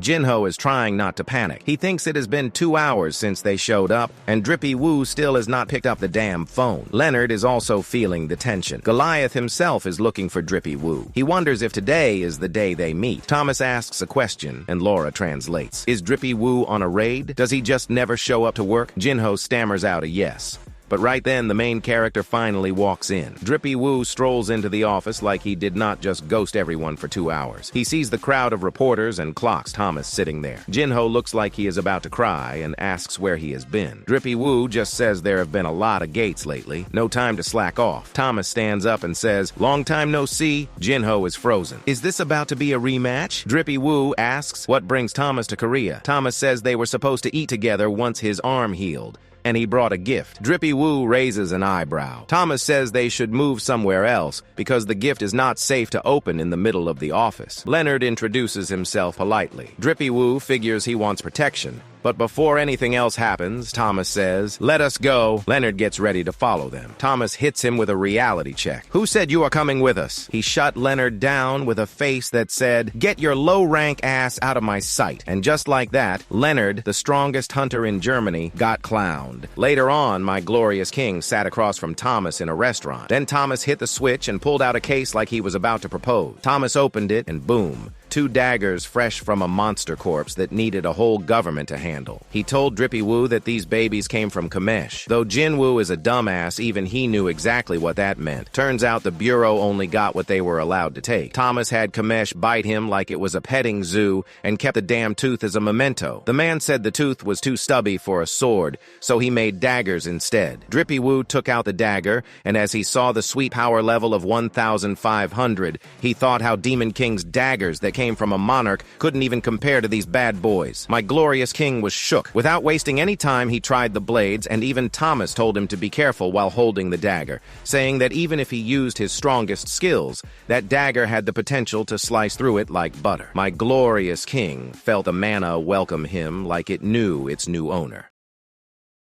Jinwoo is trying not to panic. He thinks it has been 2 hours since they showed up, and Drippy Woo still has not picked up the damn phone. Leonard is also feeling the tension. Goliath himself is looking for Drippy Woo. He wonders if today is the day they meet. Thomas asks a question, and Laura translates. Is Drippy Woo on a raid? Does he just never show up to work? Jinwoo stammers out a yes. But right then, the main character finally walks in. Drippy Woo strolls into the office like he did not just ghost everyone for 2 hours. He sees the crowd of reporters and clocks Thomas sitting there. Jinwoo looks like he is about to cry and asks where he has been. Drippy Woo just says there have been a lot of gates lately. No time to slack off. Thomas stands up and says, "Long time no see." Jinwoo is frozen. Is this about to be a rematch? Drippy Woo asks what brings Thomas to Korea. Thomas says they were supposed to eat together once his arm healed, and he brought a gift. Drippy Woo raises an eyebrow. Thomas says they should move somewhere else because the gift is not safe to open in the middle of the office. Leonard introduces himself politely. Drippy Woo figures he wants protection, but before anything else happens, Thomas says, "Let us go." Leonard gets ready to follow them. Thomas hits him with a reality check. "Who said you are coming with us?" He shut Leonard down with a face that said, "Get your low-rank ass out of my sight." And just like that, Leonard, the strongest hunter in Germany, got clowned. Later on, my glorious king sat across from Thomas in a restaurant. Then Thomas hit the switch and pulled out a case like he was about to propose. Thomas opened it, and boom, 2 daggers fresh from a monster corpse that needed a whole government to handle. He told Drippy Woo that these babies came from Kamesh. Though Jinwoo is a dumbass, even he knew exactly what that meant. Turns out the Bureau only got what they were allowed to take. Thomas had Kamesh bite him like it was a petting zoo and kept the damn tooth as a memento. The man said the tooth was too stubby for a sword, so he made daggers instead. Drippy Woo took out the dagger, and as he saw the sweet power level of 1,500, he thought how Demon King's daggers that came from a monarch couldn't even compare to these bad boys. My glorious king was shook. Without wasting any time, he tried the blades, and even Thomas told him to be careful while holding the dagger, saying that even if he used his strongest skills, that dagger had the potential to slice through it like butter. My glorious king felt the mana welcome him like it knew its new owner.